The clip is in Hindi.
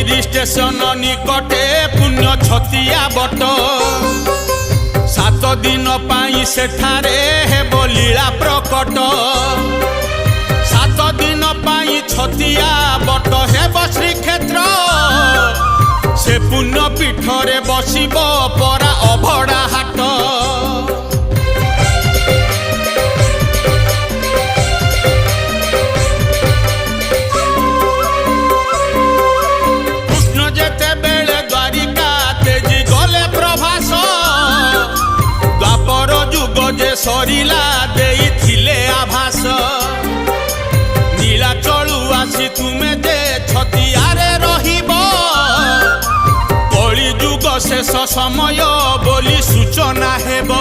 गिरी स्टेशन निकटे पुण्य छतिया बट 7 दिन पाई सेठारे हेब लीला प्रकट 7 दिन पाई छतिया बट हेब श्रीक्षेत्र से पुण्य पीठरे बसिब परा अभड़ा हाट कृष्ण जेते बेले द्वारिका तेजी गले प्रभास द्वापर जुग जे सरिला देइथिले आभास नीलाचलू आसी तुमे जे छतियारे रहिब कली जुग शेष समय बोली सूचना हेब